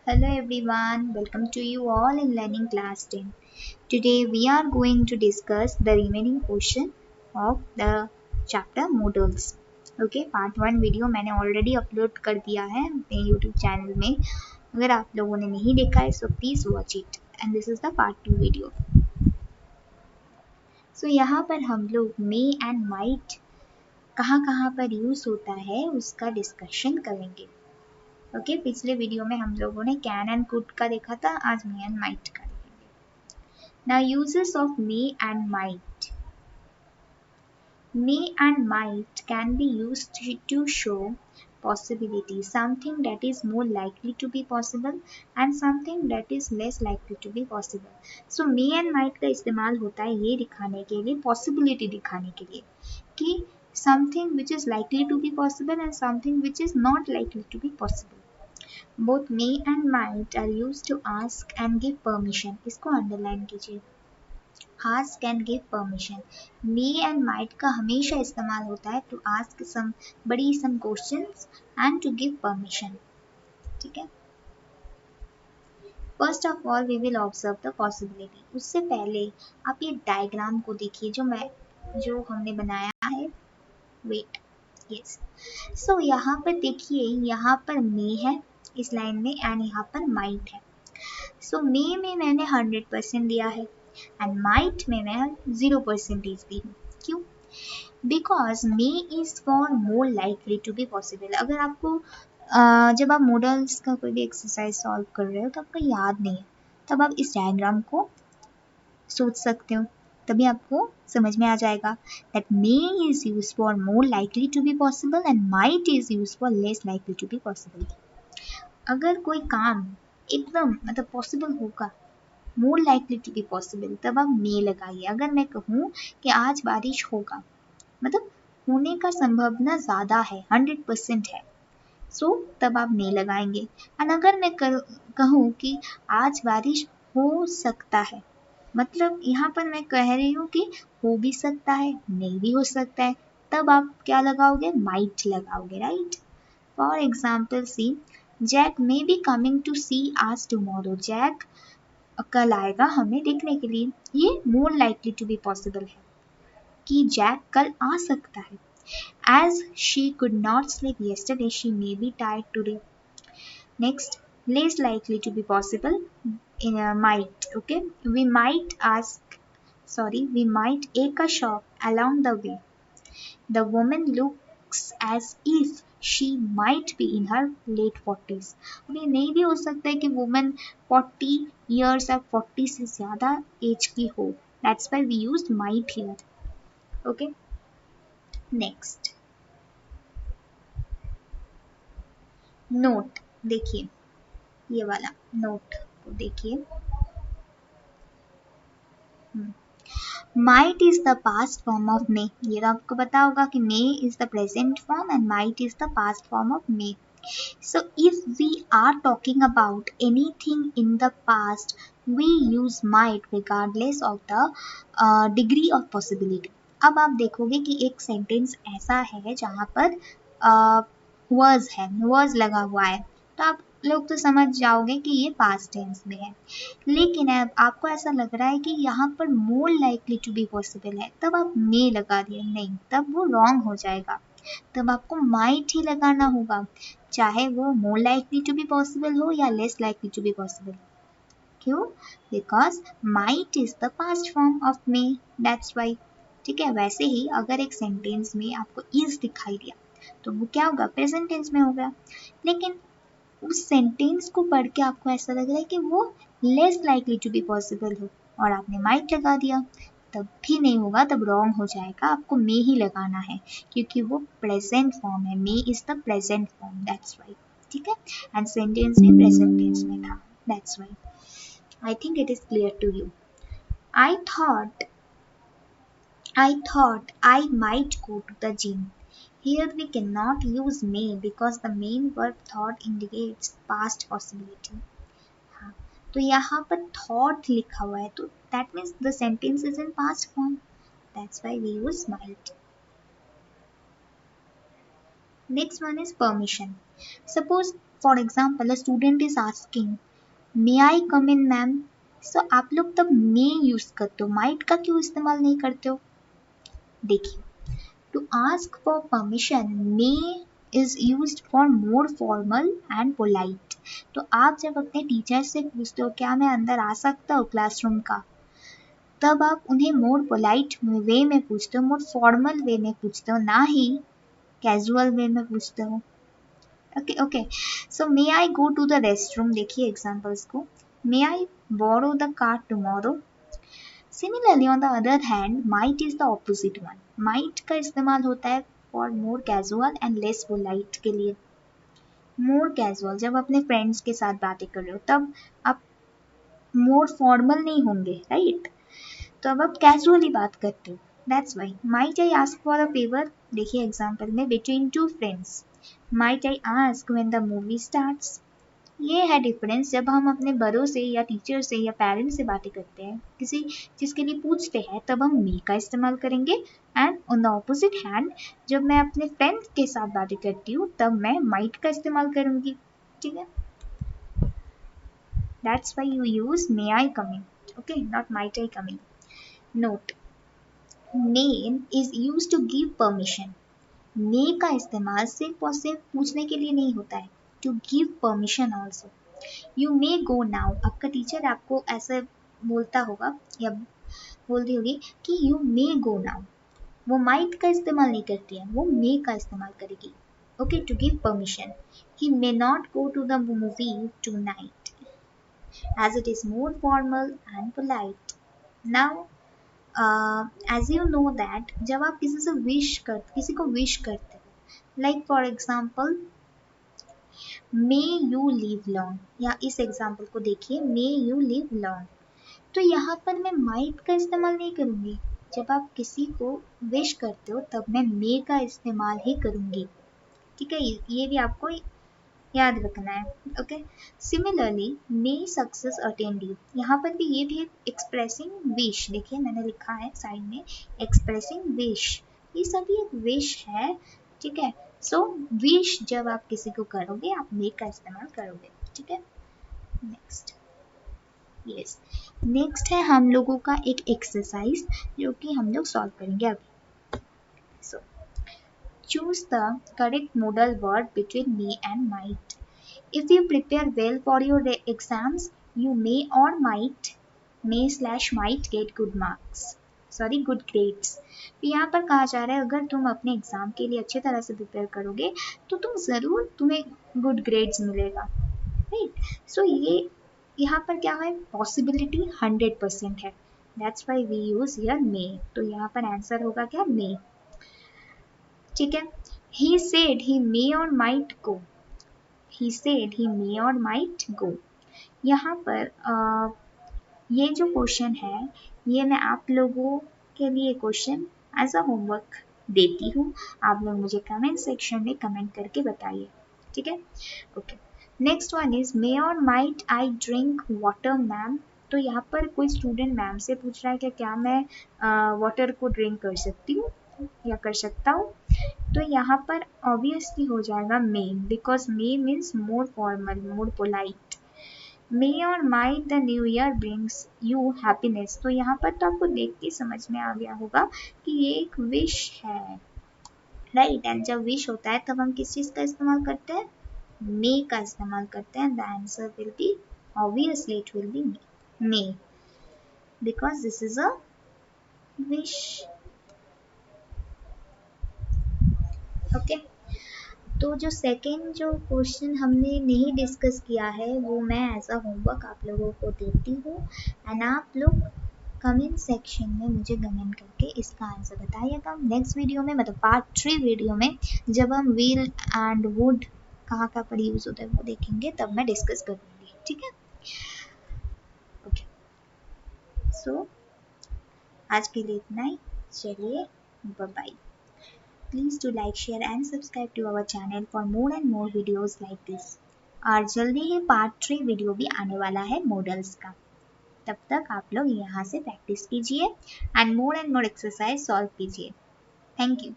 Hello everyone, welcome to you all in Learning Class 10. Today we are going to discuss the remaining portion of the chapter Modals. Okay, part 1 video मैंने already upload कर दिया है अपने YouTube channel में. अगर आप लोगों ने नहीं देखा है so please watch it and this is the part 2 video. So यहाँ पर हम लोग may and might कहाँ पर यूज होता है उसका डिस्कशन करेंगे. ओके पिछले वीडियो में हम लोगों ने कैन एंड कुड का देखा था, आज मे एंड माइट का देखेंगे. Now uses of May and might. May and might can be used to show possibility, something that is more likely to be possible and something that is less likely to be possible. So may and might का इस्तेमाल होता है ये दिखाने के लिए, possibility दिखाने के लिए कि something which is likely to be possible and something which is not likely to be possible. Both may and might are used to ask and give permission. इसको अंडरलाइन कीजिए. Ask and give permission. May and might का हमेशा इस्तेमाल होता है to ask some questions and to give permission. ठीक है. First of all we will observe the possibility. उससे पहले आप ये डायग्राम को देखिए जो हमने बनाया है. Wait. Yes. So यहाँ पर देखिए, यहाँ पर may है इस लाइन में एंड यहाँ पर माइट है. सो मे में मैंने 100% दिया है एंड माइट में मैं 0% दी हूँ. क्यों? Because may is for more likely to be possible. अगर आपको जब आप मॉडल्स का कोई भी एक्सरसाइज सॉल्व कर रहे हो तो आपको याद नहीं है, तब आप इस डायग्राम को सोच सकते हो, तभी आपको समझ में आ जाएगा that may is used for more likely to be possible and might is used for less likely to be possible. अगर कोई काम एकदम मतलब पॉसिबल होगा, more likely to be possible, तब आप may लगाइए. अगर मैं कहूँ कि आज बारिश होगा, मतलब होने का संभावना ज़्यादा है, 100% है, सो तब आप may लगाएंगे. एंड अगर मैं कहूँ कि आज बारिश हो सकता है, मतलब यहाँ पर मैं कह रही हूँ कि हो भी सकता है, नहीं भी हो सकता है, तब आप क्या लगाओगे? माइट लगाओगे, right? For example see, Jack may be coming to see आज टुमारो. जैक कल आएगा हमें देखने के लिए. ये more likely to be possible है कि जैक कल आ सकता है. As she could not sleep yesterday, she may be tired today. Next, less likely to be possible in a might. Okay, we might take a shop along the way. The woman looks as if she might be in her late 40s. अभी नहीं भी हो सकता है कि woman 40 years या 40 से ज़्यादा एज की हो. That's why we used might here. Okay. Next, note. देखिए ये वाला नोट को देखिए. Might is the past form of may. ये तो आपको पता होगा कि may is the present form and might is the past form of may. So if we are talking about anything in the past, we use might regardless of the degree of possibility. अब आप देखोगे कि एक sentence ऐसा है जहाँ पर was है, was लगा हुआ है, तो आप लोग तो समझ जाओगे कि ये पास्ट टेंस में है. लेकिन अब आपको ऐसा लग रहा है कि यहाँ पर more likely to be possible है, तब आप मे लगा दिए. नहीं, तब वो रॉन्ग हो जाएगा. तब आपको माइट ही लगाना होगा, चाहे वो more likely to be possible हो या less likely to be possible. क्यों? Because might is the past form of may, that's why. ठीक है. वैसे ही अगर एक सेंटेंस में आपको इज दिखाई दिया तो वो क्या होगा? प्रेजेंट टेंस में होगा. लेकिन उस सेंटेंस को पढ़ के आपको ऐसा लग रहा है कि वो less likely to be possible हो और आपने माइट लगा दिया, तब भी नहीं होगा, तब रॉन्ग हो जाएगा. आपको मे ही लगाना है क्योंकि वो प्रेजेंट फॉर्म है. May is the present form, that's why. ठीक है. एंड सेंटेंस भी प्रेजेंट टेंस में था, that's why. I think it is clear to you. I thought I might go to the gym. Here we cannot use may because the main verb thought indicates past possibility. हाँ, तो यहाँ पर thought लिखा हुआ है, तो that means the sentence is in past form. That's why we use might. Next one is permission. Suppose for example a student is asking may I come in ma'am, so आप लोग तब मे use करते हो, might का क्यों इस्तेमाल नहीं करते हो? देखिए, to ask for permission may is used for more formal and polite. तो आप जब अपने टीचर से पूछते हो क्या मैं अंदर आ सकता हूँ क्लासरूम का, तब आप उन्हें मोर पोलाइट वे में पूछते हो, मोर फॉर्मल वे में पूछते हो, ना ही कैजुअल वे में पूछते हो। Okay okay, so may I go to the restroom, देखिए एग्जांपल्स को, may I borrow the car tomorrow. Similarly, on the other hand, might is the opposite one. Might का इस्तेमाल होता है for more casual and less polite के लिए। more casual जब अपने फ्रेंड्स के साथ बातें कर रहे हो तब आप more formal नहीं होंगे, राइट? तो अब आप कैजुअली बात करते हो, that's why. Might I ask for a favour, देखिए एग्जाम्पल में, between two friends, might I ask when the movie starts. ये है डिफरेंस जब हम अपने बड़ों से या टीचर से या पेरेंट्स से बातें करते हैं, किसी चीज़ के लिए पूछते हैं, तब हम मी का इस्तेमाल करेंगे। And on the opposite hand, जब मैं अपने फ्रेंड्स के साथ बातें करती हूँ तब मैं माइट का इस्तेमाल करूँगी, ठीक है? That's why you use may I coming, okay, not might I coming. Note, may is use to give permission. May का इस्तेमाल सिर्फ और सिर्फ पूछने के लिए नहीं होता है, to give permission also. You may go now, आपका टीचर आपको ऐसे बोलता होगा या बोलती होगी कि यू मे गो नाउ, वो माइट का इस्तेमाल नहीं करती है, वो मे का इस्तेमाल करेगी, okay, to give permission. He may not go to the movie tonight as it is more formal and polite. Now as you know that जब आप किसी को विश करते हो, like for example may you live long, या इस example को देखिए, मे यू लिव लॉन्ग, तो यहाँ पर मैं माइट का इस्तेमाल नहीं करूँगी। जब आप किसी को विश करते हो तब मैं मे का इस्तेमाल ही करूँगी, ठीक है? ये भी आपको याद रखना है, okay? Similarly, may success attend you, यहाँ पर भी ये भी एक्सप्रेसिंग विश, देखिए मैंने लिखा है साइड में, एक्सप्रेसिंग विश, ये सभी एक विश है, ठीक है? सो विश जब आप किसी को करोगे आप मे का इस्तेमाल करोगे, ठीक है? नेक्स्ट, यस, नेक्स्ट है हम लोगों का एक एक्सरसाइज जो कि हम लोग सॉल्व करेंगे अभी। So choose the correct modal verb between may and might. If you prepare well for your exams, you may or might get good marks. Sorry, good grades. तो यहाँ पर कहा जा रहा है अगर तुम अपने एग्जाम के लिए अच्छे तरह से प्रिपेयर करोगे तो तुम्हें गुड ग्रेड्स मिलेगा, राइट? सो ये यहाँ पर क्या है, पॉसिबिलिटी 100% है, that's why we use here may. तो यहाँ पर आंसर होगा क्या, मे, ठीक है? ही सेड ही मे और might go, he said he मे और माइट गो। यहाँ पर ये जो क्वेश्चन है ये मैं आप लोगों के लिए क्वेश्चन एज अ होमवर्क देती हूँ, आप लोग मुझे कमेंट सेक्शन में कमेंट करके बताइए, ठीक है? ओके, नेक्स्ट वन इज मे और might I drink water ma'am. तो यहाँ पर कोई स्टूडेंट मैम से पूछ रहा है कि क्या मैं वाटर को ड्रिंक कर सकती हूँ या कर सकता हूँ, तो यहाँ पर ऑब्वियसली हो जाएगा may, because may means more formal, more polite. May और might the new year brings you happiness, तो यहाँ पर तो आपको देख के समझ में आ गया होगा कि ये एक विश है, राइट? एंड जब विश होता है तब हम किस चीज़ का इस्तेमाल करते हैं, मे का इस्तेमाल करते हैं। The answer will be obviously it will be may, because this is a wish, okay? तो जो सेकेंड जो क्वेश्चन हमने नहीं डिस्कस किया है वो मैं एज अ होमवर्क आप लोगों को देती हूँ, एंड आप लोग कमेंट सेक्शन में मुझे कमेंट करके इसका आंसर बताइएगा। नेक्स्ट वीडियो में, मतलब पार्ट 3 वीडियो में, जब हम व्हील एंड वुड कहाँ कहाँ पर यूज होता है वो देखेंगे तब मैं डिस्कस करूँगी, ठीक है? ओके, सो आज के लिए इतना ही, चलिए bye bye. Please do like, share and subscribe to our channel for more and more videos like this. और जल्दी ही पार्ट 3 वीडियो भी आने वाला है मॉडल्स का, तब तक आप लोग यहाँ से प्रैक्टिस कीजिए एंड मोर एक्सरसाइज सॉल्व कीजिए। Thank you.